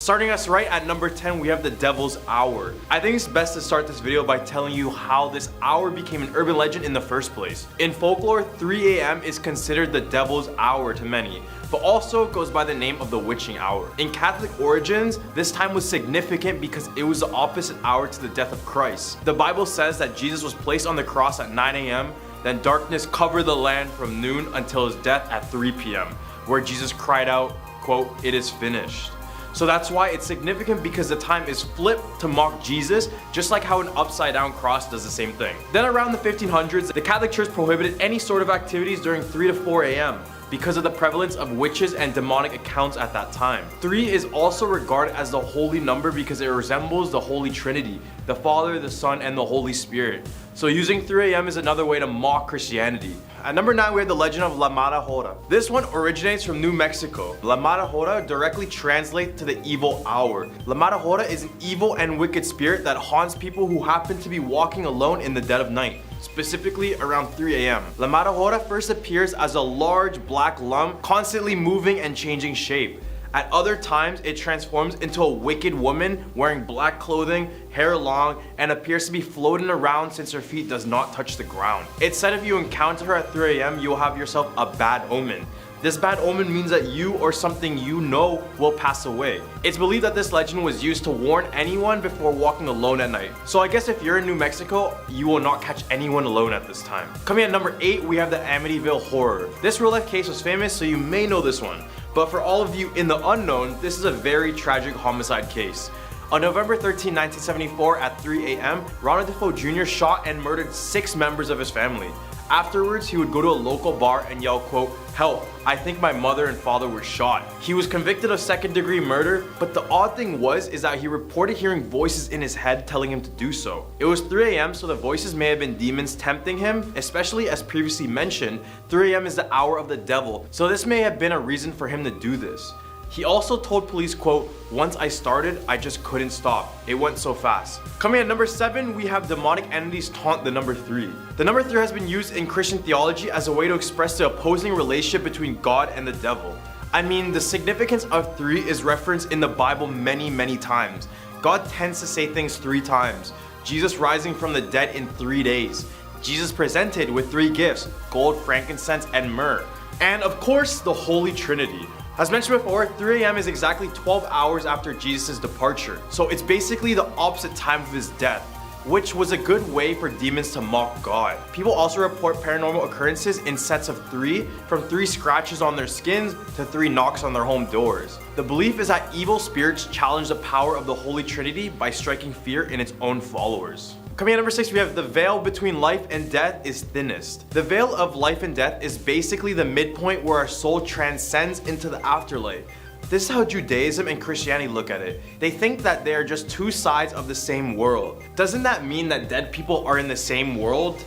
Starting us right at number 10, we have the Devil's Hour. I think it's best to start this video by telling you how this hour became an urban legend in the first place. In folklore, 3 a.m. is considered the Devil's Hour to many, but also goes by the name of the witching hour. In Catholic origins, this time was significant because it was the opposite hour to the death of Christ. The Bible says that Jesus was placed on the cross at 9 a.m., then darkness covered the land from noon until his death at 3 p.m., where Jesus cried out, quote, "It is finished." So that's why it's significant, because the time is flipped to mock Jesus, just like how an upside down cross does the same thing. Then around the 1500s, the Catholic Church prohibited any sort of activities during 3 to 4 a.m. because of the prevalence of witches and demonic accounts at that time. 3 is also regarded as the holy number because it resembles the Holy Trinity, the Father, the Son, and the Holy Spirit. So using 3 a.m. is another way to mock Christianity. At number 9, we have the legend of La Mala Hora. This one originates from New Mexico. La Mala Hora directly translates to the evil hour. La Mala Hora is an evil and wicked spirit that haunts people who happen to be walking alone in the dead of night, specifically around 3 a.m. La Mala Hora first appears as a large black lump, constantly moving and changing shape. At other times, it transforms into a wicked woman wearing black clothing, hair long, and appears to be floating around since her feet does not touch the ground. It's said if you encounter her at 3 a.m., you will have yourself a bad omen. This bad omen means that you or something you know will pass away. It's believed that this legend was used to warn anyone before walking alone at night. So I guess if you're in New Mexico, you will not catch anyone alone at this time. Coming at number 8, we have the Amityville Horror. This real life case was famous, so you may know this one. But for all of you in the unknown, this is a very tragic homicide case. On November 13, 1974 at 3 a.m., Ronald Defoe Jr. shot and murdered 6 members of his family. Afterwards, he would go to a local bar and yell, quote, "Help, I think my mother and father were shot." He was convicted of second-degree murder, but the odd thing is that he reported hearing voices in his head telling him to do so. It was 3 a.m., so the voices may have been demons tempting him, especially as previously mentioned, 3 a.m. is the hour of the devil, so this may have been a reason for him to do this. He also told police, quote, "Once I started, I just couldn't stop. It went so fast." Coming at number 7, we have demonic entities taunt the number 3. The number 3 has been used in Christian theology as a way to express the opposing relationship between God and the devil. I mean, the significance of 3 is referenced in the Bible many times. God tends to say things 3 times. Jesus rising from the dead in 3 days. Jesus presented with 3 gifts, gold, frankincense, and myrrh. And of course, the Holy Trinity. As mentioned before, 3 a.m. is exactly 12 hours after Jesus' departure, so it's basically the opposite time of his death, which was a good way for demons to mock God. People also report paranormal occurrences in sets of 3, from 3 scratches on their skins to 3 knocks on their home doors. The belief is that evil spirits challenge the power of the Holy Trinity by striking fear in its own followers. Coming at number 6, we have the veil between life and death is thinnest. The veil of life and death is basically the midpoint where our soul transcends into the afterlife. This is how Judaism and Christianity look at it. They think that they are just 2 sides of the same world. Doesn't that mean that dead people are in the same world?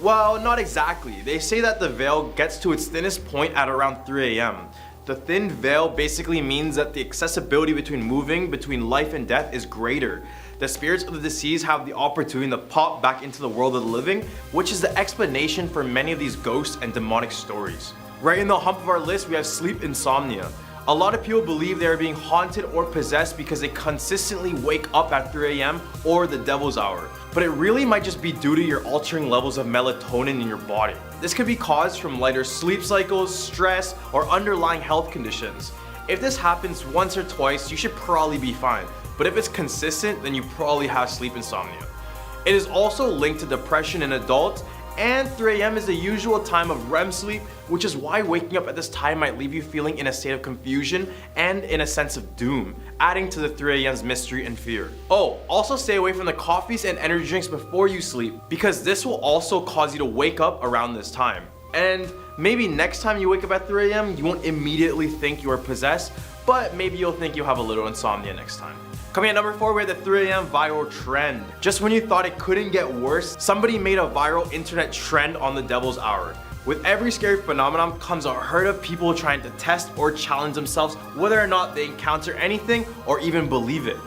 Well, not exactly. They say that the veil gets to its thinnest point at around 3 a.m. The thin veil basically means that the accessibility between life and death is greater. The spirits of the deceased have the opportunity to pop back into the world of the living, which is the explanation for many of these ghosts and demonic stories. Right in the hump of our list, we have sleep insomnia. A lot of people believe they are being haunted or possessed because they consistently wake up at 3 a.m. or the devil's hour. But it really might just be due to your altering levels of melatonin in your body. This could be caused from lighter sleep cycles, stress, or underlying health conditions. If this happens once or twice, you should probably be fine. But if it's consistent, then you probably have sleep insomnia. It is also linked to depression in adults, and 3 a.m. is the usual time of REM sleep, which is why waking up at this time might leave you feeling in a state of confusion and in a sense of doom, adding to the 3 a.m.'s mystery and fear. Oh, also stay away from the coffees and energy drinks before you sleep, because this will also cause you to wake up around this time. And maybe next time you wake up at 3 a.m., you won't immediately think you are possessed, but maybe you'll think you have a little insomnia next time. Coming at number 4, we have the 3 a.m. viral trend. Just when you thought it couldn't get worse, somebody made a viral internet trend on the devil's hour. With every scary phenomenon comes a herd of people trying to test or challenge themselves whether or not they encounter anything or even believe it.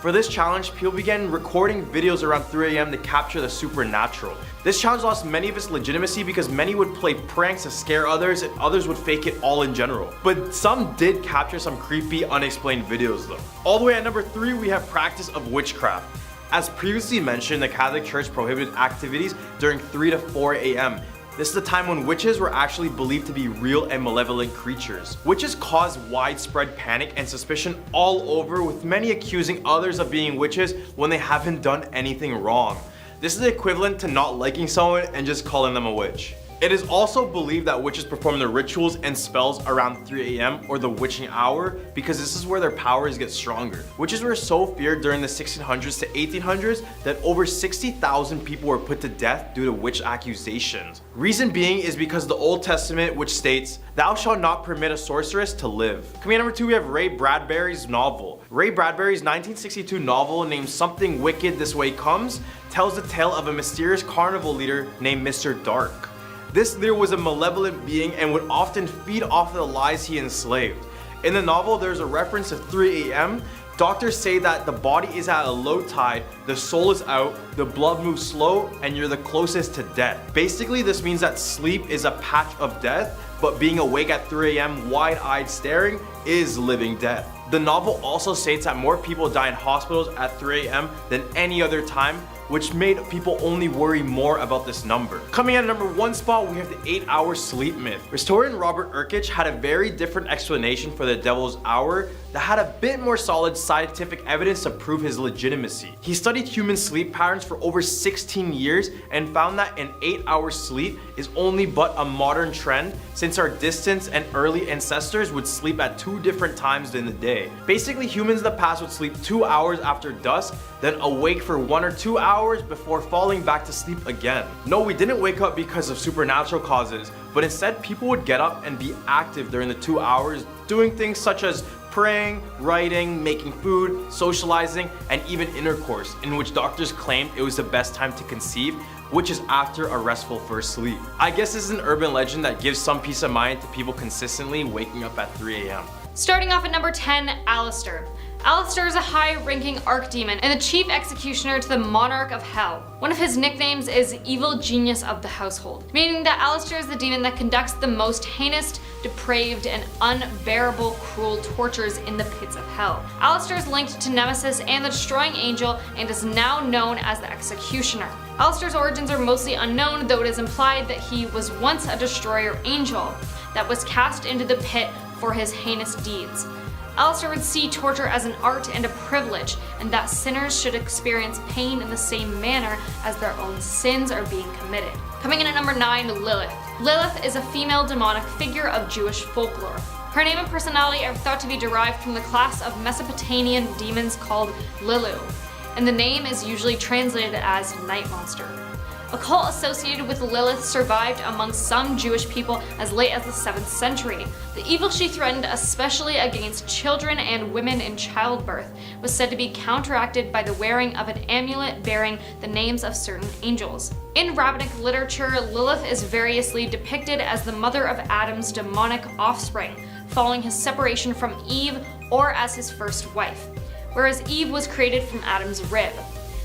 For this challenge, people began recording videos around 3 a.m. to capture the supernatural. This challenge lost many of its legitimacy because many would play pranks to scare others and others would fake it all in general. But some did capture some creepy, unexplained videos though. All the way at number 3, we have practice of witchcraft. As previously mentioned, the Catholic Church prohibited activities during 3 to 4 a.m. This is the time when witches were actually believed to be real and malevolent creatures. Witches caused widespread panic and suspicion all over, with many accusing others of being witches when they haven't done anything wrong. This is equivalent to not liking someone and just calling them a witch. It is also believed that witches perform their rituals and spells around 3 a.m. or the witching hour because this is where their powers get stronger. Witches were so feared during the 1600s to 1800s that over 60,000 people were put to death due to witch accusations. Reason being is because of the Old Testament, which states, "Thou shalt not permit a sorceress to live." Coming in number 2, we have Ray Bradbury's novel. Ray Bradbury's 1962 novel named Something Wicked This Way Comes tells the tale of a mysterious carnival leader named Mr. Dark. This leader was a malevolent being and would often feed off the lies he enslaved. In the novel, there's a reference to 3 a.m. Doctors say that the body is at a low tide, the soul is out, the blood moves slow, and you're the closest to death. Basically, this means that sleep is a patch of death, but being awake at 3 a.m. wide-eyed staring is living death. The novel also states that more people die in hospitals at 3 a.m. than any other time, which made people only worry more about this number. Coming in at number 1 spot, we have the 8-hour sleep myth. Historian Robert Urkich had a very different explanation for the devil's hour that had a bit more solid scientific evidence to prove his legitimacy. He studied human sleep patterns for over 16 years and found that an 8-hour sleep is only but a modern trend since our distant and early ancestors would sleep at 2 different times in the day. Basically, humans in the past would sleep 2 hours after dusk, then awake for 1 or 2 hours before falling back to sleep again. No, we didn't wake up because of supernatural causes, but instead people would get up and be active during the 2 hours, doing things such as praying, writing, making food, socializing, and even intercourse, in which doctors claimed it was the best time to conceive, which is after a restful first sleep. I guess this is an urban legend that gives some peace of mind to people consistently waking up at 3 a.m. Starting off at number 10, Alistair. Alistair is a high-ranking archdemon and the chief executioner to the monarch of hell. One of his nicknames is Evil Genius of the Household, meaning that Alistair is the demon that conducts the most heinous, depraved, and unbearable cruel tortures in the pits of hell. Alistair is linked to Nemesis and the Destroying Angel and is now known as the Executioner. Alistair's origins are mostly unknown, though it is implied that he was once a destroyer angel that was cast into the pit for his heinous deeds. Alistair would see torture as an art and a privilege, and that sinners should experience pain in the same manner as their own sins are being committed. Coming in at number 9, Lilith. Lilith is a female demonic figure of Jewish folklore. Her name and personality are thought to be derived from the class of Mesopotamian demons called Lilu, and the name is usually translated as night monster. A cult associated with Lilith survived among some Jewish people as late as the 7th century. The evil she threatened, especially against children and women in childbirth, was said to be counteracted by the wearing of an amulet bearing the names of certain angels. In rabbinic literature, Lilith is variously depicted as the mother of Adam's demonic offspring, following his separation from Eve, or as his first wife, whereas Eve was created from Adam's rib.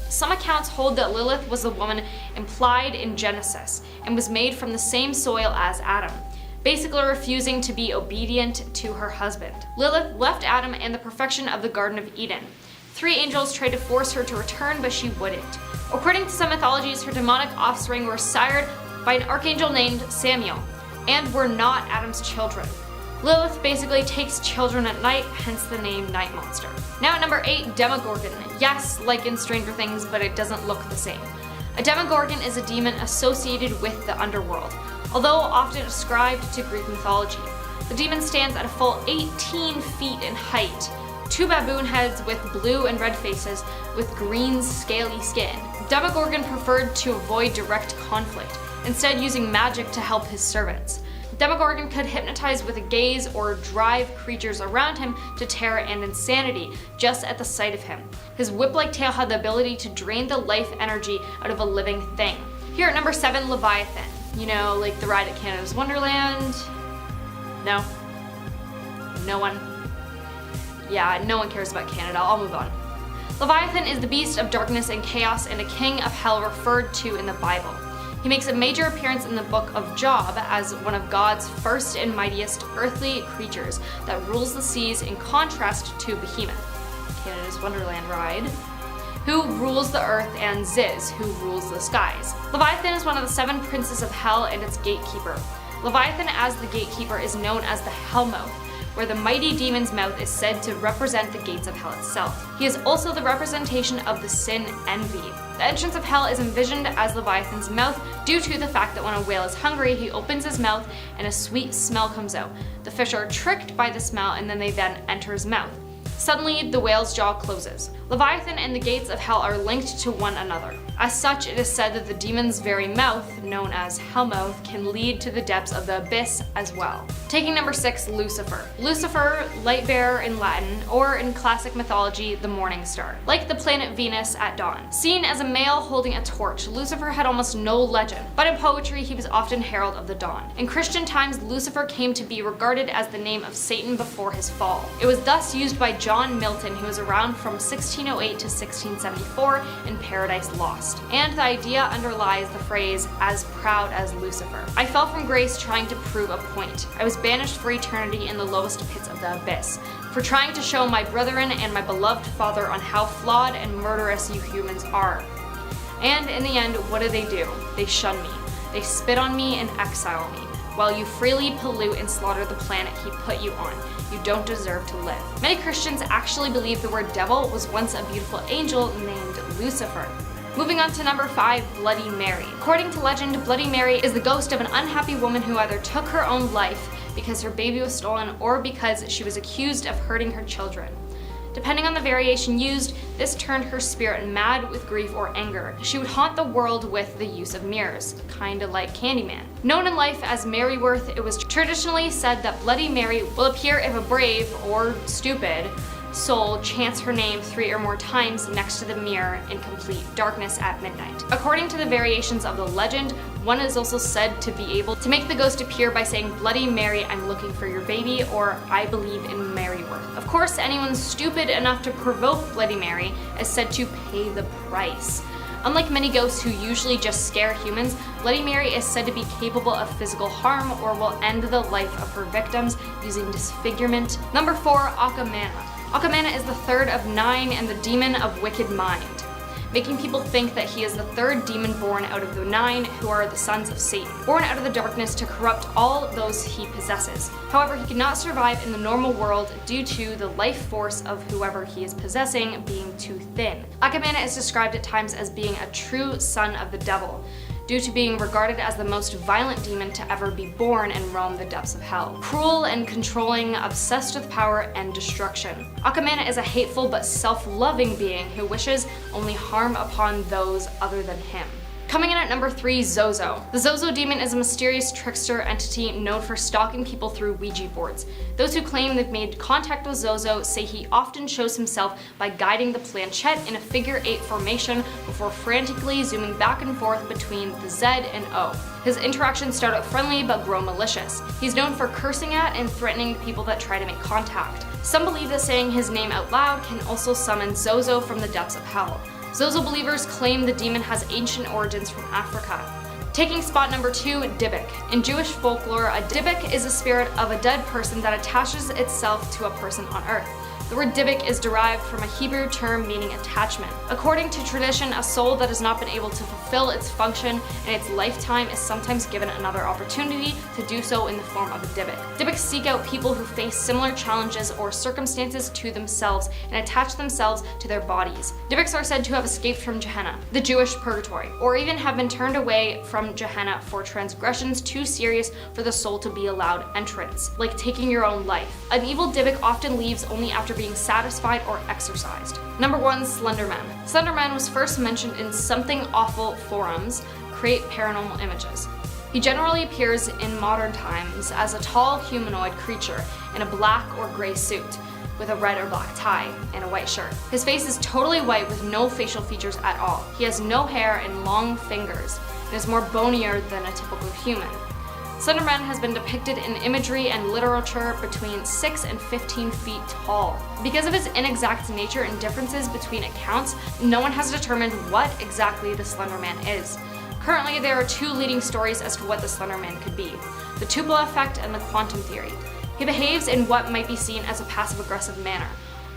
Some accounts hold that Lilith was the woman implied in Genesis and was made from the same soil as Adam, basically refusing to be obedient to her husband. Lilith left Adam and the perfection of the Garden of Eden. 3 angels tried to force her to return, but she wouldn't. According to some mythologies, her demonic offspring were sired by an archangel named Samuel, and were not Adam's children. Lilith basically takes children at night, hence the name Night Monster. Now at number 8, Demogorgon. Yes, like in Stranger Things, but it doesn't look the same. A Demogorgon is a demon associated with the underworld, although often ascribed to Greek mythology. The demon stands at a full 18 feet in height, 2 baboon heads with blue and red faces with green scaly skin. Demogorgon preferred to avoid direct conflict, instead using magic to help his servants. Demogorgon could hypnotize with a gaze or drive creatures around him to terror and insanity just at the sight of him. His whip-like tail had the ability to drain the life energy out of a living thing. Here at number 7, Leviathan. You know, like the ride at Canada's Wonderland? No? No one? Yeah, no one cares about Canada. I'll move on. Leviathan is the beast of darkness and chaos and a king of hell referred to in the Bible. He makes a major appearance in the book of Job as one of God's first and mightiest earthly creatures that rules the seas in contrast to Behemoth, Canada's Wonderland ride, who rules the earth, and Ziz, who rules the skies. Leviathan is one of the 7 princes of hell and its gatekeeper. Leviathan, as the gatekeeper, is known as the Hellmouth, where the mighty demon's mouth is said to represent the gates of hell itself. He is also the representation of the sin envy. The entrance of hell is envisioned as Leviathan's mouth due to the fact that when a whale is hungry, he opens his mouth and a sweet smell comes out. The fish are tricked by the smell and then they enter his mouth. Suddenly, the whale's jaw closes. Leviathan and the gates of hell are linked to one another. As such, it is said that the demon's very mouth, known as Hellmouth, can lead to the depths of the abyss as well. Taking number 6, Lucifer. Lucifer, light bearer in Latin, or in classic mythology, the morning star. Like the planet Venus at dawn. Seen as a male holding a torch, Lucifer had almost no legend, but in poetry he was often herald of the dawn. In Christian times, Lucifer came to be regarded as the name of Satan before his fall. It was thus used by John Milton, who was around from 1608 to 1674 in Paradise Lost. And the idea underlies the phrase, as proud as Lucifer. I fell from grace trying to prove a point. I was banished for eternity in the lowest pits of the abyss, for trying to show my brethren and my beloved Father on how flawed and murderous you humans are. And in the end, what do? They shun me. They spit on me and exile me, while you freely pollute and slaughter the planet he put you on. You don't deserve to live. Many Christians actually believe the word devil was once a beautiful angel named Lucifer. Moving on to number 5, Bloody Mary. According to legend, Bloody Mary is the ghost of an unhappy woman who either took her own life because her baby was stolen or because she was accused of hurting her children. Depending on the variation used, this turned her spirit mad with grief or anger. She would haunt the world with the use of mirrors, kinda like Candyman. Known in life as Maryworth, it was traditionally said that Bloody Mary will appear if a brave, or stupid, soul chants her name 3 or more times next to the mirror in complete darkness at midnight. According to the variations of the legend, one is also said to be able to make the ghost appear by saying, "Bloody Mary, I'm looking for your baby," or "I believe in Maryworth." Of course, anyone stupid enough to provoke Bloody Mary is said to pay the price. Unlike many ghosts who usually just scare humans, Bloody Mary is said to be capable of physical harm or will end the life of her victims using disfigurement. Number 4, Akamana. Akamana is the 3rd of 9 and the demon of wicked mind, making people think that he is the 3rd demon born out of the 9 who are the sons of Satan, born out of the darkness to corrupt all those he possesses. However, he cannot survive in the normal world due to the life force of whoever he is possessing being too thin. Akamana is described at times as being a true son of the devil, due to being regarded as the most violent demon to ever be born and roam the depths of hell. Cruel and controlling, obsessed with power and destruction. Akamana is a hateful but self-loving being who wishes only harm upon those other than him. Coming in at number 3, Zozo. The Zozo demon is a mysterious trickster entity known for stalking people through Ouija boards. Those who claim they've made contact with Zozo say he often shows himself by guiding the planchette in a figure 8 formation before frantically zooming back and forth between the Z and O. His interactions start out friendly but grow malicious. He's known for cursing at and threatening people that try to make contact. Some believe that saying his name out loud can also summon Zozo from the depths of hell. Zozo believers claim the demon has ancient origins from Africa. Taking spot number 2, Dybbuk. In Jewish folklore, a Dybbuk is a spirit of a dead person that attaches itself to a person on earth. The word Dybbuk is derived from a Hebrew term meaning attachment. According to tradition, a soul that has not been able to fulfill its function in its lifetime is sometimes given another opportunity to do so in the form of a Dybbuk. Dybbuks seek out people who face similar challenges or circumstances to themselves and attach themselves to their bodies. Dybbuks are said to have escaped from Gehenna, the Jewish purgatory, or even have been turned away from Gehenna for transgressions too serious for the soul to be allowed entrance, like taking your own life. An evil Dybbuk often leaves only after being satisfied or exorcised. Number 1, Slenderman. Slenderman was first mentioned in Something Awful forums, create paranormal images. He generally appears in modern times as a tall humanoid creature in a black or gray suit, with a red or black tie and a white shirt. His face is totally white with no facial features at all. He has no hair and long fingers, and is more bonier than a typical human. Slender Man has been depicted in imagery and literature between 6 and 15 feet tall. Because of his inexact nature and differences between accounts, no one has determined what exactly the Slender Man is. Currently, there are two leading stories as to what the Slender Man could be: the Tupolev effect and the quantum theory. He behaves in what might be seen as a passive-aggressive manner,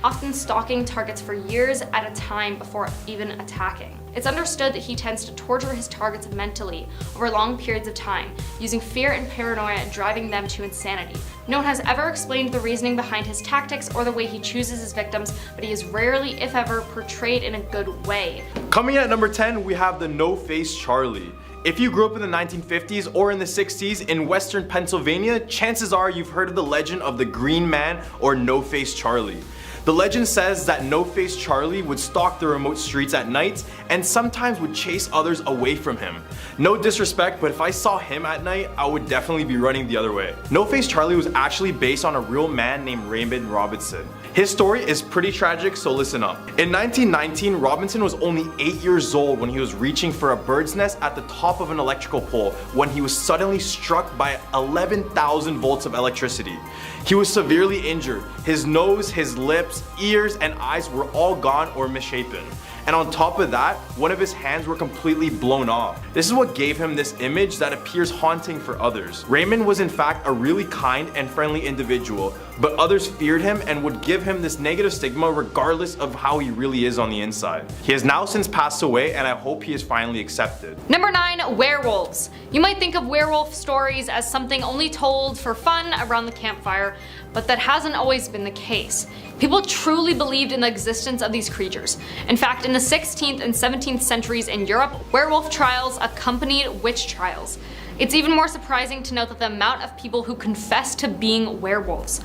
often stalking targets for years at a time before even attacking. It's understood that he tends to torture his targets mentally over long periods of time, using fear and paranoia driving them to insanity. No one has ever explained the reasoning behind his tactics or the way he chooses his victims, but he is rarely, if ever, portrayed in a good way. Coming in at number 10, we have the No-Face Charlie. If you grew up in the 1950s or in the 60s in western Pennsylvania, chances are you've heard of the legend of the Green Man or No-Face Charlie. The legend says that No-Face Charlie would stalk the remote streets at night and sometimes would chase others away from him. No disrespect, but if I saw him at night, I would definitely be running the other way. No-Face Charlie was actually based on a real man named Raymond Robinson. His story is pretty tragic, so listen up. In 1919, Robinson was only 8 years old when he was reaching for a bird's nest at the top of an electrical pole when he was suddenly struck by 11,000 volts of electricity. He was severely injured. His nose, his lips, ears, and eyes were all gone or misshapen. And on top of that, one of his hands were completely blown off. This is what gave him this image that appears haunting for others. Raymond was in fact a really kind and friendly individual, but others feared him and would give him this negative stigma regardless of how he really is on the inside. He has now since passed away, and I hope he is finally accepted. Number 9, werewolves. You might think of werewolf stories as something only told for fun around the campfire, but that hasn't always been the case. People truly believed in the existence of these creatures. In fact, in the 16th and 17th centuries in Europe, werewolf trials accompanied witch trials. It's even more surprising to note that the amount of people who confessed to being werewolves.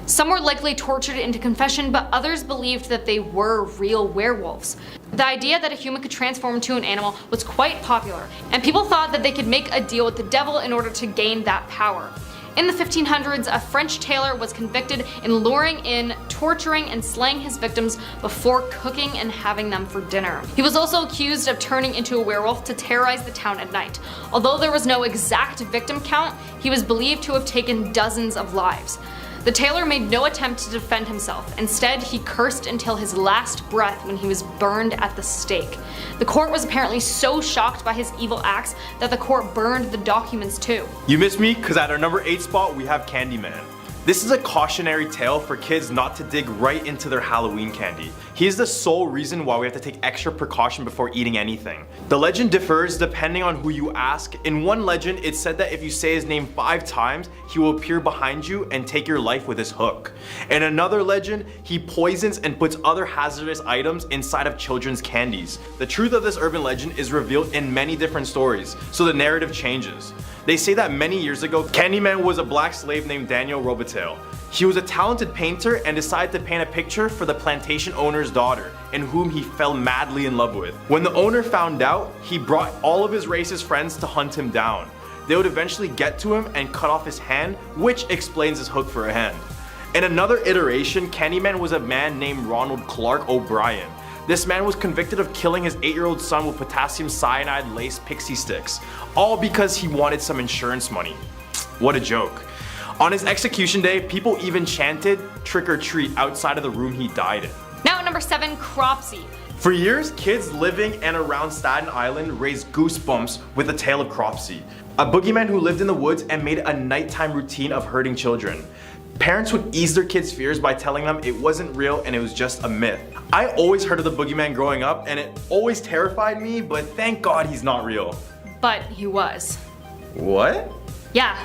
Some were likely tortured into confession, but others believed that they were real werewolves. The idea that a human could transform into an animal was quite popular, and people thought that they could make a deal with the devil in order to gain that power. In the 1500s, a French tailor was convicted in luring in, torturing, and slaying his victims before cooking and having them for dinner. He was also accused of turning into a werewolf to terrorize the town at night. Although there was no exact victim count, he was believed to have taken dozens of lives. The tailor made no attempt to defend himself. Instead, he cursed until his last breath when he was burned at the stake. The court was apparently so shocked by his evil acts that the court burned the documents too. You missed me, because at our number 8 spot we have Candyman. This is a cautionary tale for kids not to dig right into their Halloween candy. He is the sole reason why we have to take extra precaution before eating anything. The legend differs depending on who you ask. In one legend, it's said that if you say his name 5 times, he will appear behind you and take your life with his hook. In another legend, he poisons and puts other hazardous items inside of children's candies. The truth of this urban legend is revealed in many different stories, so the narrative changes. They say that many years ago, Candyman was a black slave named Daniel Robitaille. He was a talented painter and decided to paint a picture for the plantation owner's daughter, in whom he fell madly in love with. When the owner found out, he brought all of his racist friends to hunt him down. They would eventually get to him and cut off his hand, which explains his hook for a hand. In another iteration, Candyman was a man named Ronald Clark O'Brien. This man was convicted of killing his 8-year-old son with potassium cyanide laced pixie sticks, all because he wanted some insurance money. What a joke. On his execution day, people even chanted "trick or treat" outside of the room he died in. Now at number 7, Cropsey. For years, kids living and around Staten Island raised goosebumps with the tale of Cropsey, a boogeyman who lived in the woods and made a nighttime routine of hurting children. Parents would ease their kids' fears by telling them it wasn't real and it was just a myth. I always heard of the boogeyman growing up and it always terrified me, but thank God he's not real. But he was. What? Yeah.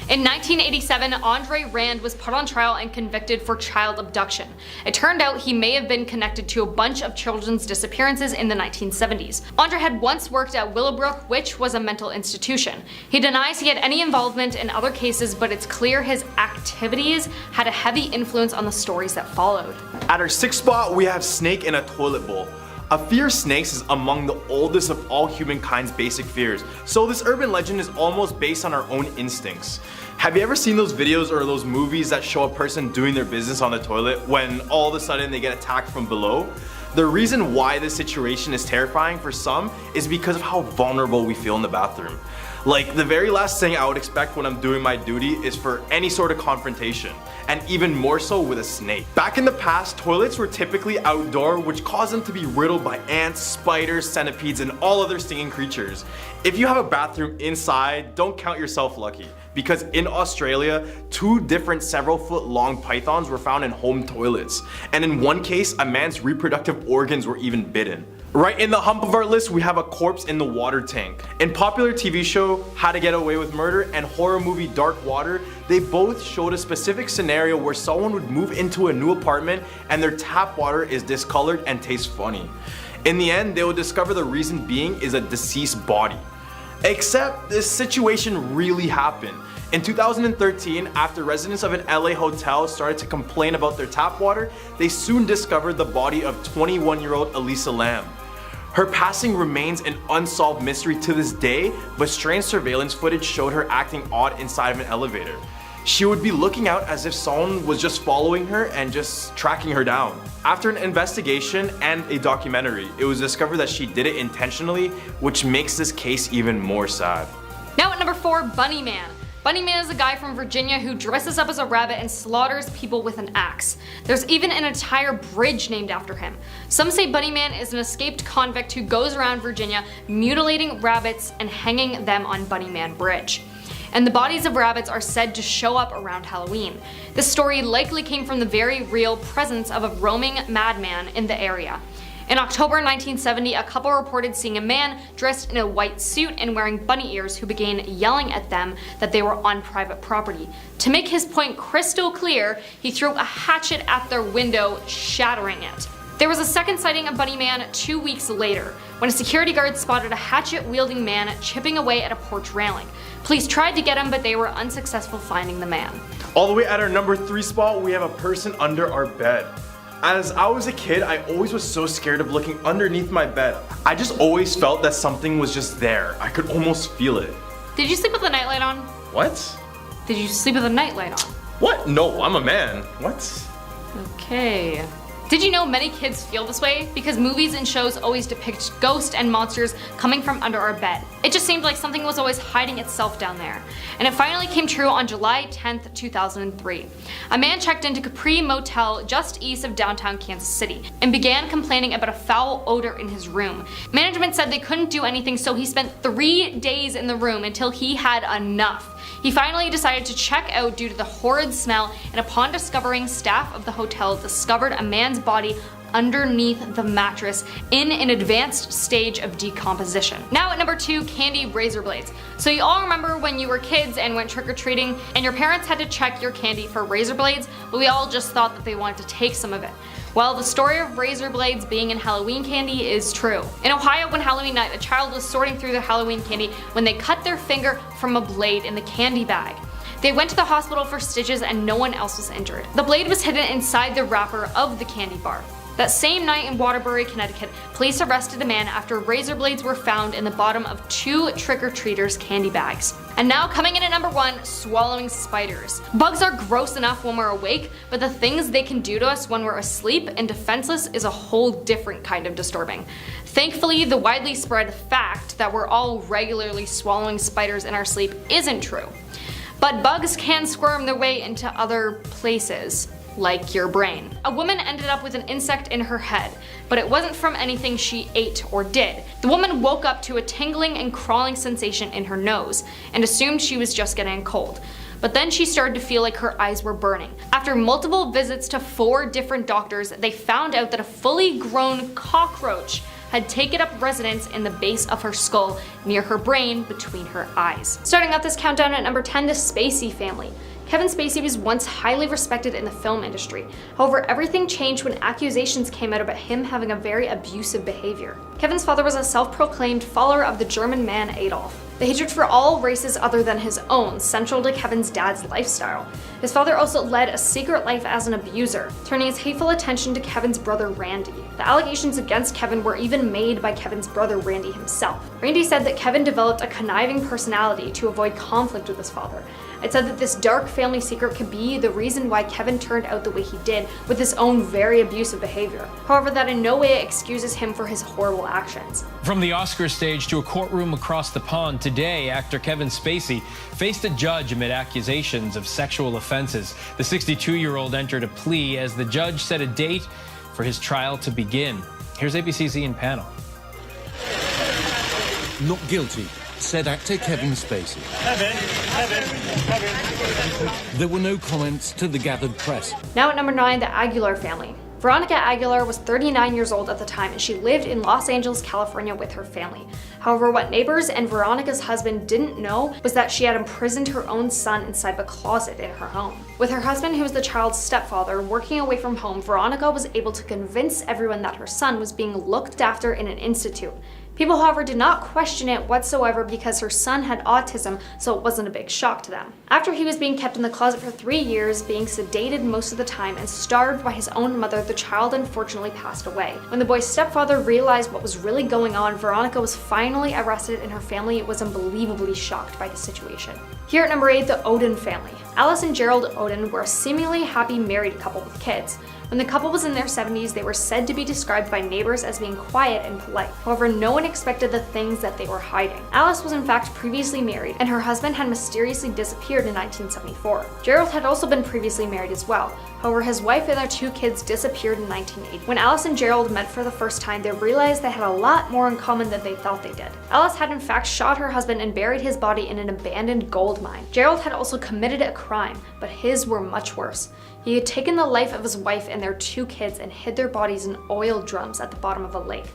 In 1987, Andre Rand was put on trial and convicted for child abduction. It turned out he may have been connected to a bunch of children's disappearances in the 1970s. Andre had once worked at Willowbrook, which was a mental institution. He denies he had any involvement in other cases, but it's clear his activities had a heavy influence on the stories that followed. At our 6th spot, we have Snake in a toilet bowl. A fear of snakes is among the oldest of all humankind's basic fears, so this urban legend is almost based on our own instincts. Have you ever seen those videos or those movies that show a person doing their business on the toilet when all of a sudden they get attacked from below? The reason why this situation is terrifying for some is because of how vulnerable we feel in the bathroom. Like, the very last thing I would expect when I'm doing my duty is for any sort of confrontation, and even more so with a snake. Back in the past, toilets were typically outdoor, which caused them to be riddled by ants, spiders, centipedes, and all other stinging creatures. If you have a bathroom inside, don't count yourself lucky, because in Australia, 2 different several-foot long pythons were found in home toilets, and in one case, a man's reproductive organs were even bitten. Right in the hump of our list, we have a corpse in the water tank. In popular TV show How to Get Away with Murder and horror movie Dark Water, they both showed a specific scenario where someone would move into a new apartment and their tap water is discolored and tastes funny. In the end, they will discover the reason being is a deceased body. Except this situation really happened. In 2013, after residents of an LA hotel started to complain about their tap water, they soon discovered the body of 21-year-old Elisa Lam. Her passing remains an unsolved mystery to this day, but strange surveillance footage showed her acting odd inside of an elevator. She would be looking out as if someone was just following her and just tracking her down. After an investigation and a documentary, it was discovered that she did it intentionally, which makes this case even more sad. Now at number 4, Bunny Man. Bunny Man is a guy from Virginia who dresses up as a rabbit and slaughters people with an axe. There's even an entire bridge named after him. Some say Bunny Man is an escaped convict who goes around Virginia mutilating rabbits and hanging them on Bunny Man Bridge. And the bodies of rabbits are said to show up around Halloween. This story likely came from the very real presence of a roaming madman in the area. In October 1970, a couple reported seeing a man dressed in a white suit and wearing bunny ears who began yelling at them that they were on private property. To make his point crystal clear, he threw a hatchet at their window, shattering it. There was a second sighting of Bunny Man 2 weeks later, when a security guard spotted a hatchet-wielding man chipping away at a porch railing. Police tried to get him, but they were unsuccessful finding the man. All the way at our number 3 spot, we have a person under our bed. As I was a kid, I always was so scared of looking underneath my bed. I just always felt that something was just there. I could almost feel it. Did you sleep with the nightlight on? What? Did you sleep with a nightlight on? What? No, I'm a man. What? Okay. Did you know many kids feel this way? Because movies and shows always depict ghosts and monsters coming from under our bed. It just seemed like something was always hiding itself down there. And it finally came true on July 10th, 2003. A man checked into Capri Motel just east of downtown Kansas City and began complaining about a foul odor in his room. Management said they couldn't do anything, so he spent 3 days in the room until he had enough. He finally decided to check out due to the horrid smell, and upon discovering, staff of the hotel discovered a man's body underneath the mattress in an advanced stage of decomposition. Now at number 2, candy razor blades. So you all remember when you were kids and went trick-or-treating and your parents had to check your candy for razor blades, but we all just thought that they wanted to take some of it. Well, the story of razor blades being in Halloween candy is true. In Ohio, one Halloween night, a child was sorting through their Halloween candy when they cut their finger from a blade in the candy bag. They went to the hospital for stitches and no one else was injured. The blade was hidden inside the wrapper of the candy bar. That same night in Waterbury, Connecticut, police arrested a man after razor blades were found in the bottom of 2 trick-or-treaters' candy bags. And now coming in at number 1, swallowing spiders. Bugs are gross enough when we're awake, but the things they can do to us when we're asleep and defenseless is a whole different kind of disturbing. Thankfully, the widely spread fact that we're all regularly swallowing spiders in our sleep isn't true. But bugs can squirm their way into other places, like your brain. A woman ended up with an insect in her head, but it wasn't from anything she ate or did. The woman woke up to a tingling and crawling sensation in her nose and assumed she was just getting a cold. But then she started to feel like her eyes were burning. After multiple visits to 4 different doctors, they found out that a fully grown cockroach had taken up residence in the base of her skull near her brain between her eyes. Starting out this countdown at number 10, the Spacey family. Kevin Spacey was once highly respected in the film industry. However, everything changed when accusations came out about him having a very abusive behavior. Kevin's father was a self-proclaimed follower of the German man Adolf. The hatred for all races other than his own central to Kevin's dad's lifestyle. His father also led a secret life as an abuser, turning his hateful attention to Kevin's brother Randy. The allegations against Kevin were even made by Kevin's brother Randy himself. Randy said that Kevin developed a conniving personality to avoid conflict with his father, It said that this dark family secret could be the reason why Kevin turned out the way he did with his own very abusive behavior. However, that in no way excuses him for his horrible actions. From the Oscar stage to a courtroom across the pond, today actor Kevin Spacey faced a judge amid accusations of sexual offenses. The 62-year-old entered a plea as the judge set a date for his trial to begin. Here's ABC's Ian Pannell. Not guilty, said actor Kevin Spacey. There were no comments to the gathered press. Now at number 9, the Aguilar family. Veronica Aguilar was 39 years old at the time, and she lived in Los Angeles, California with her family. However, what neighbors and Veronica's husband didn't know was that she had imprisoned her own son inside of a closet in her home. With her husband, who was the child's stepfather, working away from home, Veronica was able to convince everyone that her son was being looked after in an institute. People, however, did not question it whatsoever because her son had autism, so it wasn't a big shock to them. After he was being kept in the closet for 3 years, being sedated most of the time, and starved by his own mother, the child unfortunately passed away. When the boy's stepfather realized what was really going on, Veronica was finally arrested and her family was unbelievably shocked by the situation. Here at number 8, the Odin family. Alice and Gerald Odin were a seemingly happy married couple with kids. When the couple was in their 70s, they were said to be described by neighbors as being quiet and polite. However, no one expected the things that they were hiding. Alice was in fact previously married, and her husband had mysteriously disappeared in 1974. Gerald had also been previously married as well. However, his wife and their 2 kids disappeared in 1980. When Alice and Gerald met for the first time, they realized they had a lot more in common than they thought they did. Alice had in fact shot her husband and buried his body in an abandoned gold mine. Gerald had also committed a crime, but his were much worse. He had taken the life of his wife and their 2 kids and hid their bodies in oil drums at the bottom of a lake.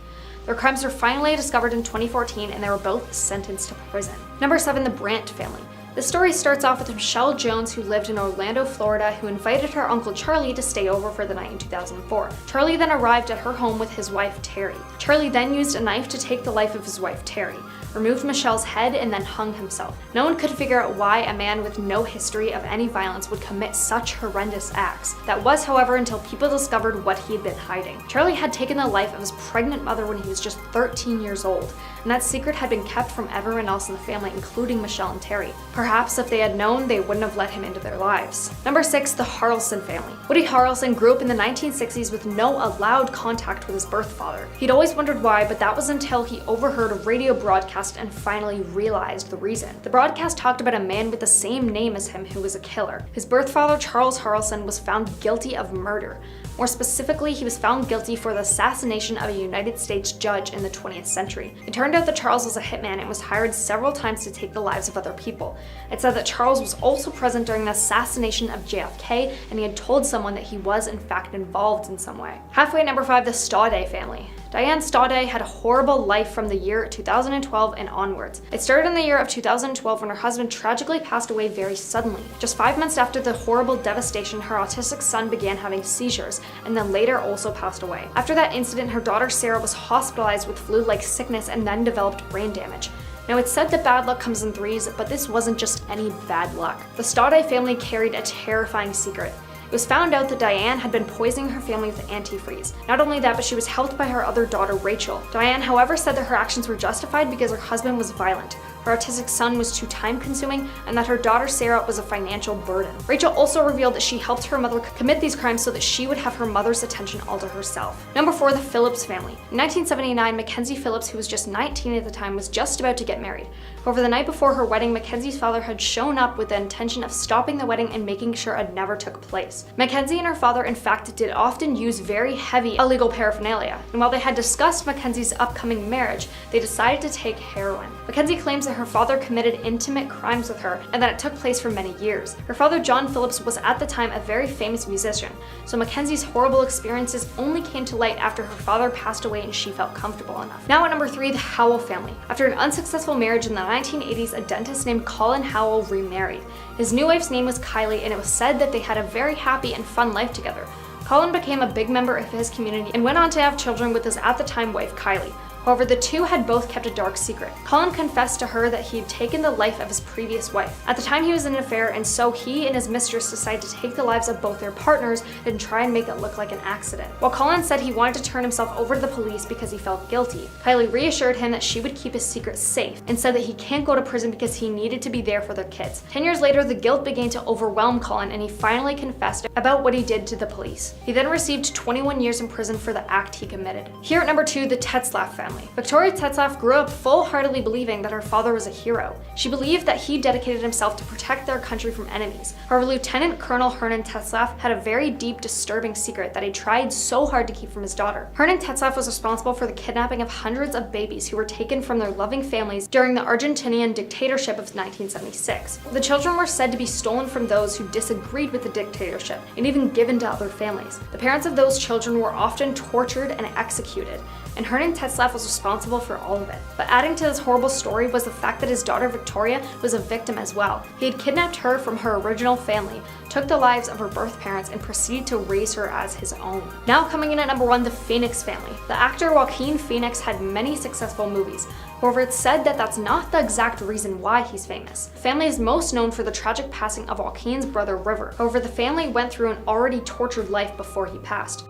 Their crimes were finally discovered in 2014 and they were both sentenced to prison. Number 7, the Brandt family. The story starts off with Michelle Jones, who lived in Orlando, Florida, who invited her uncle Charlie to stay over for the night in 2004. Charlie then arrived at her home with his wife Terry. Charlie then used a knife to take the life of his wife Terry, removed Michelle's head, and then hung himself. No one could figure out why a man with no history of any violence would commit such horrendous acts. That was, however, until people discovered what he had been hiding. Charlie had taken the life of his pregnant mother when he was just 13 years old, and that secret had been kept from everyone else in the family, including Michelle and Terry. Perhaps if they had known, they wouldn't have let him into their lives. Number 6, the Harrelson family. Woody Harrelson grew up in the 1960s with no allowed contact with his birth father. He'd always wondered why, but that was until he overheard a radio broadcast and finally realized the reason. The broadcast talked about a man with the same name as him who was a killer. His birth father, Charles Harrelson, was found guilty of murder. More specifically, he was found guilty for the assassination of a United States judge in the 20th century. It turned out that Charles was a hitman and was hired several times to take the lives of other people. It said that Charles was also present during the assassination of JFK, and he had told someone that he was in fact involved in some way. Halfway at number 5, the Staude family. Diane Staude had a horrible life from the year 2012 and onwards. It started in the year of 2012 when her husband tragically passed away very suddenly. Just 5 months after the horrible devastation, her autistic son began having seizures and then later also passed away. After that incident, her daughter Sarah was hospitalized with flu-like sickness and then developed brain damage. Now, it's said that bad luck comes in threes, but this wasn't just any bad luck. The Staude family carried a terrifying secret. It was found out that Diane had been poisoning her family with antifreeze. Not only that, but she was helped by her other daughter, Rachel. Diane, however, said that her actions were justified because her husband was violent, her autistic son was too time-consuming, and that her daughter Sarah was a financial burden. Rachel also revealed that she helped her mother commit these crimes so that she would have her mother's attention all to herself. Number 4, the Phillips family. In 1979, Mackenzie Phillips, who was just 19 at the time, was just about to get married. However, the night before her wedding, Mackenzie's father had shown up with the intention of stopping the wedding and making sure it never took place. Mackenzie and her father, in fact, did often use very heavy illegal paraphernalia, and while they had discussed Mackenzie's upcoming marriage, they decided to take heroin. Mackenzie claims that her father committed intimate crimes with her and that it took place for many years. Her father, John Phillips, was at the time a very famous musician, so Mackenzie's horrible experiences only came to light after her father passed away and she felt comfortable enough. Now at number 3, the Howell family. After an unsuccessful marriage in the 1980s, a dentist named Colin Howell remarried. His new wife's name was Kylie, and it was said that they had a very happy and fun life together. Colin became a big member of his community and went on to have children with his at the time wife Kylie. However, the two had both kept a dark secret. Colin confessed to her that he had taken the life of his previous wife. At the time, he was in an affair, and so he and his mistress decided to take the lives of both their partners and try and make it look like an accident. While Colin said he wanted to turn himself over to the police because he felt guilty, Kylie reassured him that she would keep his secret safe and said that he can't go to prison because he needed to be there for their kids. 10 years later, the guilt began to overwhelm Colin, and he finally confessed about what he did to the police. He then received 21 years in prison for the act he committed. Here at number 2, the Tetzlaff family. Victoria Tetzlaff grew up full-heartedly believing that her father was a hero. She believed that he dedicated himself to protect their country from enemies. However, Lieutenant Colonel Hernan Tetzlaff had a very deep, disturbing secret that he tried so hard to keep from his daughter. Hernan Tetzlaff was responsible for the kidnapping of hundreds of babies who were taken from their loving families during the Argentinian dictatorship of 1976. The children were said to be stolen from those who disagreed with the dictatorship and even given to other families. The parents of those children were often tortured and executed, and Hernan Tetzlaff was responsible for all of it. But adding to this horrible story was the fact that his daughter Victoria was a victim as well. He had kidnapped her from her original family, took the lives of her birth parents, and proceeded to raise her as his own. Now coming in at number 1, the Phoenix family. The actor Joaquin Phoenix had many successful movies. However, it's said that that's not the exact reason why he's famous. The family is most known for the tragic passing of Joaquin's brother River. However, the family went through an already tortured life before he passed.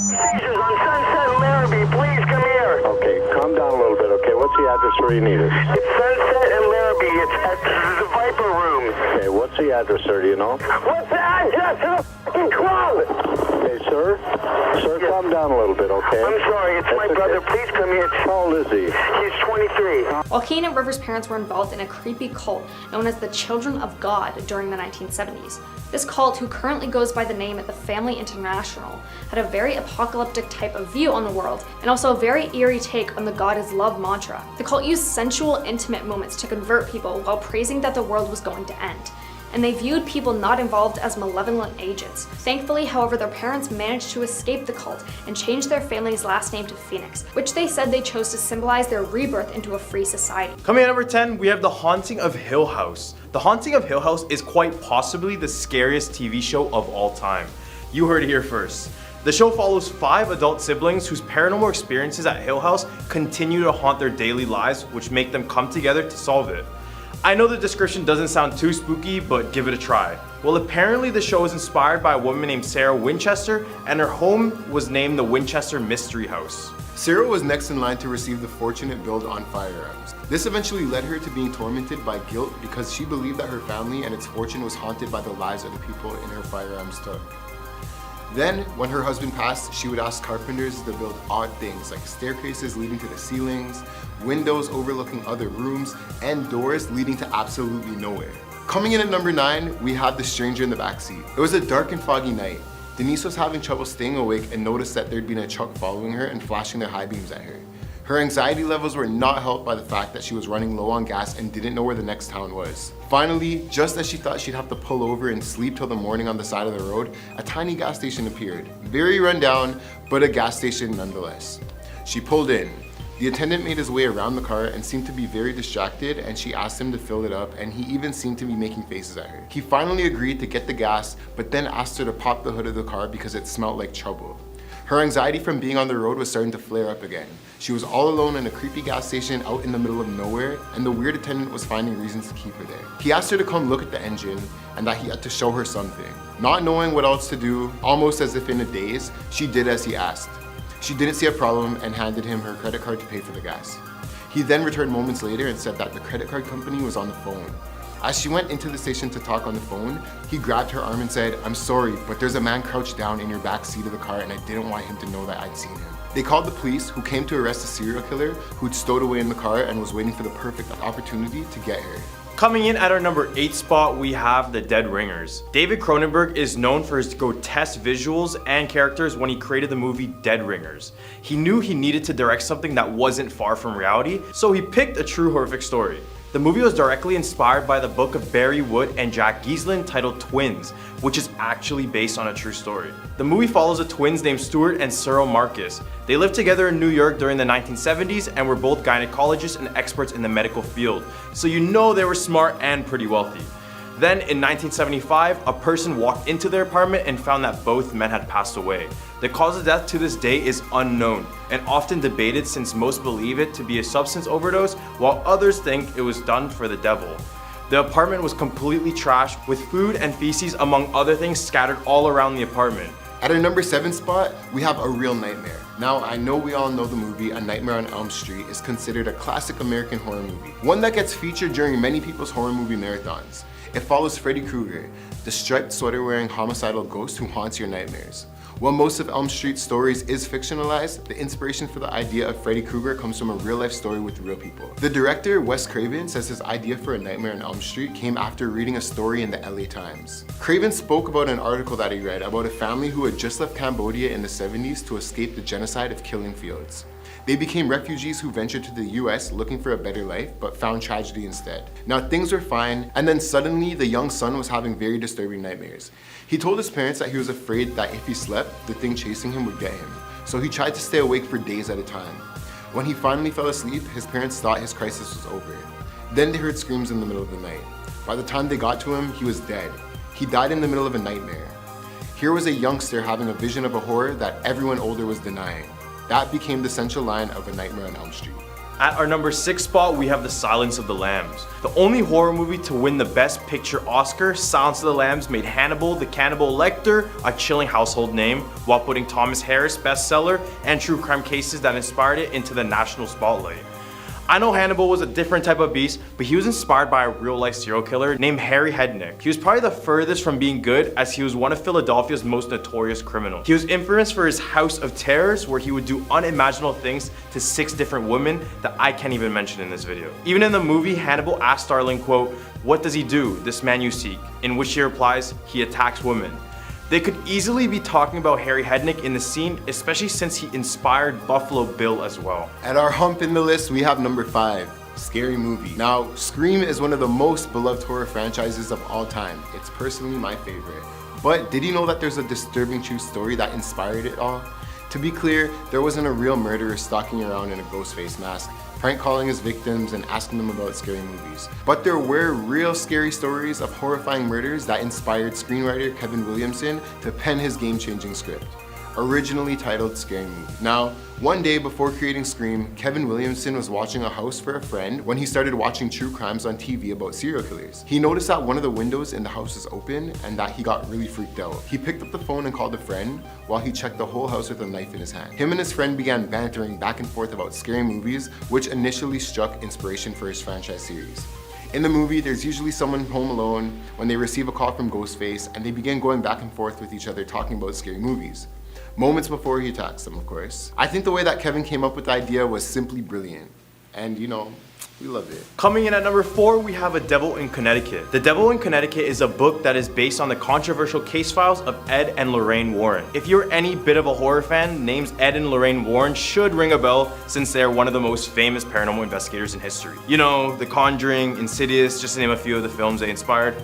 Seizures on Sunset and Larrabee, please come here. Okay, calm down a little bit, okay? What's the address where you need us? It's Sunset and Larrabee. It's at the Viper Room. Okay, what's the address, sir? Do you know? What's the address to the fucking club? Okay, sir? Sir, calm down a little bit, okay? I'm sorry, it's my brother. Please come here. How old is he? He's 23. Joaquin and River's parents were involved in a creepy cult known as the Children of God during the 1970s. This cult, who currently goes by the name of the Family International, had a very apocalyptic type of view on the world, and also a very eerie take on the God is love mantra. The cult used sensual, intimate moments to convert people while praising that the world was going to end, and they viewed people not involved as malevolent agents. Thankfully, however, their parents managed to escape the cult and change their family's last name to Phoenix, which they said they chose to symbolize their rebirth into a free society. Coming at number 10, we have The Haunting of Hill House. The Haunting of Hill House is quite possibly the scariest TV show of all time. You heard it here first. The show follows 5 adult siblings whose paranormal experiences at Hill House continue to haunt their daily lives, which make them come together to solve it. I know the description doesn't sound too spooky, but give it a try. Well, apparently the show is inspired by a woman named Sarah Winchester, and her home was named the Winchester Mystery House. Sarah was next in line to receive the fortunate build on firearms. This eventually led her to being tormented by guilt because she believed that her family and its fortune was haunted by the lives of the people in her firearms took. Then, when her husband passed, she would ask carpenters to build odd things like staircases leading to the ceilings, windows overlooking other rooms, and doors leading to absolutely nowhere. Coming in at number 9, we had the stranger in the backseat. It was a dark and foggy night. Denise was having trouble staying awake and noticed that there'd been a truck following her and flashing their high beams at her. Her anxiety levels were not helped by the fact that she was running low on gas and didn't know where the next town was. Finally, just as she thought she'd have to pull over and sleep till the morning on the side of the road, a tiny gas station appeared. Very run down, but a gas station nonetheless. She pulled in. The attendant made his way around the car and seemed to be very distracted, and she asked him to fill it up, and he even seemed to be making faces at her. He finally agreed to get the gas, but then asked her to pop the hood of the car because it smelled like trouble. Her anxiety from being on the road was starting to flare up again. She was all alone in a creepy gas station out in the middle of nowhere, and the weird attendant was finding reasons to keep her there. He asked her to come look at the engine and that he had to show her something. Not knowing what else to do, almost as if in a daze, she did as he asked. She didn't see a problem and handed him her credit card to pay for the gas. He then returned moments later and said that the credit card company was on the phone. As she went into the station to talk on the phone, he grabbed her arm and said, "I'm sorry, but there's a man crouched down in your back seat of the car and I didn't want him to know that I'd seen him." They called the police, who came to arrest a serial killer who'd stowed away in the car and was waiting for the perfect opportunity to get her. Coming in at our number 8 spot, we have The Dead Ringers. David Cronenberg is known for his grotesque visuals and characters when he created the movie Dead Ringers. He knew he needed to direct something that wasn't far from reality, so he picked a true horrific story. The movie was directly inspired by the book of Barry Wood and Jack Giesland titled Twins, which is actually based on a true story. The movie follows the twins named Stuart and Cyril Marcus. They lived together in New York during the 1970s and were both gynecologists and experts in the medical field, so you know they were smart and pretty wealthy. Then in 1975, a person walked into their apartment and found that both men had passed away. The cause of death to this day is unknown and often debated, since most believe it to be a substance overdose while others think it was done for the devil. The apartment was completely trashed, with food and feces among other things scattered all around the apartment. At our number 7 spot, we have A Real Nightmare. Now, I know we all know the movie A Nightmare on Elm Street is considered a classic American horror movie, one that gets featured during many people's horror movie marathons. It follows Freddy Krueger, the striped sweater-wearing homicidal ghost who haunts your nightmares. While most of Elm Street's stories is fictionalized, the inspiration for the idea of Freddy Krueger comes from a real-life story with real people. The director, Wes Craven, says his idea for A Nightmare on Elm Street came after reading a story in the LA Times. Craven spoke about an article that he read about a family who had just left Cambodia in the 70s to escape the genocide of killing fields. They became refugees who ventured to the US looking for a better life, but found tragedy instead. Now things were fine, and then suddenly the young son was having very disturbing nightmares. He told his parents that he was afraid that if he slept, the thing chasing him would get him. So he tried to stay awake for days at a time. When he finally fell asleep, his parents thought his crisis was over. Then they heard screams in the middle of the night. By the time they got to him, he was dead. He died in the middle of a nightmare. Here was a youngster having a vision of a horror that everyone older was denying. That became the central line of A Nightmare on Elm Street. At our number 6 spot, we have The Silence of the Lambs. The only horror movie to win the Best Picture Oscar, Silence of the Lambs made Hannibal the Cannibal Lecter a chilling household name, while putting Thomas Harris bestseller and true crime cases that inspired it into the national spotlight. I know Hannibal was a different type of beast, but he was inspired by a real-life serial killer named Harry Hednick. He was probably the furthest from being good, as he was one of Philadelphia's most notorious criminals. He was infamous for his House of Terrors, where he would do unimaginable things to 6 different women that I can't even mention in this video. Even in the movie, Hannibal asked Starling, quote, "What does he do, this man you seek?" In which she replies, "He attacks women." They could easily be talking about Harry Hednick in the scene, especially since he inspired Buffalo Bill as well. At our hump in the list, we have number 5, Scary Movie. Now, Scream is one of the most beloved horror franchises of all time. It's personally my favorite. But did you know that there's a disturbing true story that inspired it all? To be clear, there wasn't a real murderer stalking around in a ghost face mask, prank calling his victims and asking them about scary movies. But there were real scary stories of horrifying murders that inspired screenwriter Kevin Williamson to pen his game-changing script, originally titled Scary Movie. Now, one day before creating Scream, Kevin Williamson was watching a house for a friend when he started watching true crimes on TV about serial killers. He noticed that one of the windows in the house was open and that he got really freaked out. He picked up the phone and called a friend while he checked the whole house with a knife in his hand. Him and his friend began bantering back and forth about scary movies, which initially struck inspiration for his franchise series. In the movie, there's usually someone home alone when they receive a call from Ghostface, and they begin going back and forth with each other talking about scary movies. Moments before he attacks them, of course. I think the way that Kevin came up with the idea was simply brilliant. And you know, we love it. Coming in at number 4, we have A Devil in Connecticut. The Devil in Connecticut is a book that is based on the controversial case files of Ed and Lorraine Warren. If you're any bit of a horror fan, names Ed and Lorraine Warren should ring a bell, since they're one of the most famous paranormal investigators in history. You know, The Conjuring, Insidious, just to name a few of the films they inspired.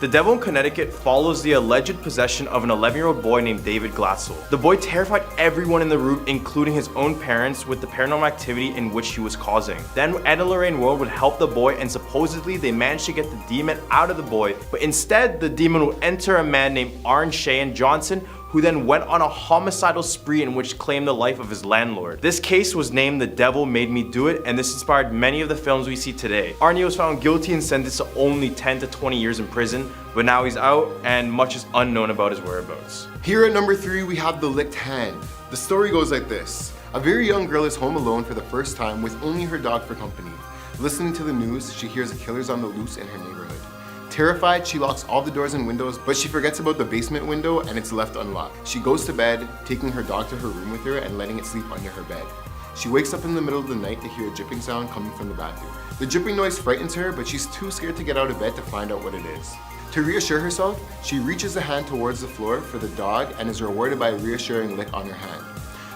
The Devil in Connecticut follows the alleged possession of an 11-year-old boy named David Glatzel. The boy terrified everyone in the room, including his own parents, with the paranormal activity in which he was causing. Then Ed and Lorraine Warren would help the boy, and supposedly they managed to get the demon out of the boy, but instead the demon would enter a man named Arn Cheyenne Johnson, who then went on a homicidal spree in which claimed the life of his landlord. This case was named The Devil Made Me Do It, and this inspired many of the films we see today. Arnie was found guilty and sentenced to only 10 to 20 years in prison, but now he's out and much is unknown about his whereabouts. Here at number 3, we have The Licked Hand. The story goes like this. A very young girl is home alone for the first time with only her dog for company. Listening to the news, she hears a killer's on the loose in her neighborhood. Terrified, she locks all the doors and windows, but she forgets about the basement window and it's left unlocked. She goes to bed, taking her dog to her room with her and letting it sleep under her bed. She wakes up in the middle of the night to hear a dripping sound coming from the bathroom. The dripping noise frightens her, but she's too scared to get out of bed to find out what it is. To reassure herself, she reaches a hand towards the floor for the dog and is rewarded by a reassuring lick on her hand.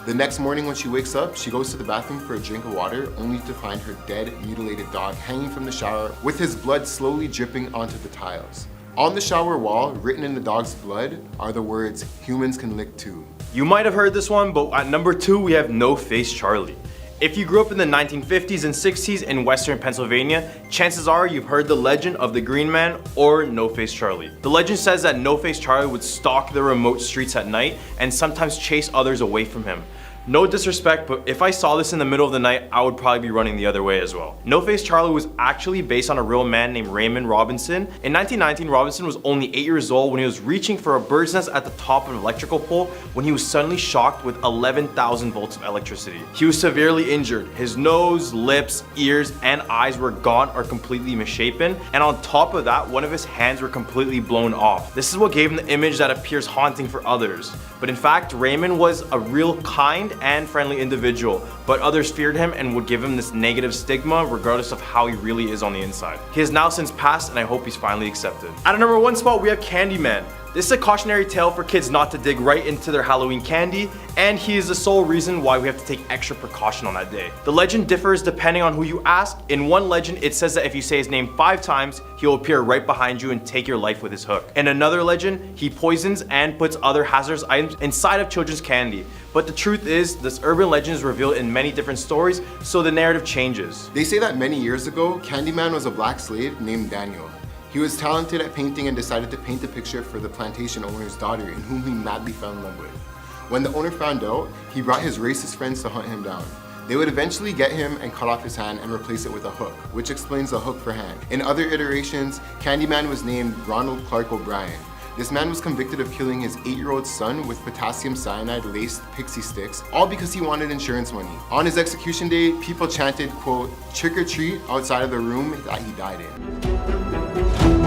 The next morning when she wakes up, she goes to the bathroom for a drink of water, only to find her dead, mutilated dog hanging from the shower with his blood slowly dripping onto the tiles. On the shower wall, written in the dog's blood, are the words, "Humans can lick too." You might have heard this one, but at number 2 we have No Face Charlie. If you grew up in the 1950s and 60s in Western Pennsylvania, chances are you've heard the legend of the Green Man or No-Face Charlie. The legend says that No-Face Charlie would stalk the remote streets at night and sometimes chase others away from him. No disrespect, but if I saw this in the middle of the night, I would probably be running the other way as well. No-Face Charlie was actually based on a real man named Raymond Robinson. In 1919, Robinson was only 8 years old when he was reaching for a bird's nest at the top of an electrical pole when he was suddenly shocked with 11,000 volts of electricity. He was severely injured. His nose, lips, ears, and eyes were gone or completely misshapen, and on top of that, one of his hands were completely blown off. This is what gave him the image that appears haunting for others. But in fact, Raymond was a real kind and friendly individual, but others feared him and would give him this negative stigma regardless of how he really is on the inside. He has now since passed, and I hope he's finally accepted. At a number 1 spot, we have Candyman. This is a cautionary tale for kids not to dig right into their Halloween candy, and he is the sole reason why we have to take extra precaution on that day. The legend differs depending on who you ask. In one legend, it says that if you say his name 5 times, he will appear right behind you and take your life with his hook. In another legend, he poisons and puts other hazardous items inside of children's candy. But the truth is, this urban legend is revealed in many different stories, so the narrative changes. They say that many years ago, Candyman was a black slave named Daniel. He was talented at painting and decided to paint a picture for the plantation owner's daughter, in whom he madly fell in love with. When the owner found out, he brought his racist friends to hunt him down. They would eventually get him and cut off his hand and replace it with a hook, which explains the hook for hand. In other iterations, Candyman was named Ronald Clark O'Brien. This man was convicted of killing his 8-year-old son with potassium cyanide laced pixie sticks, all because he wanted insurance money. On his execution day, people chanted, quote, "trick or treat" outside of the room that he died in.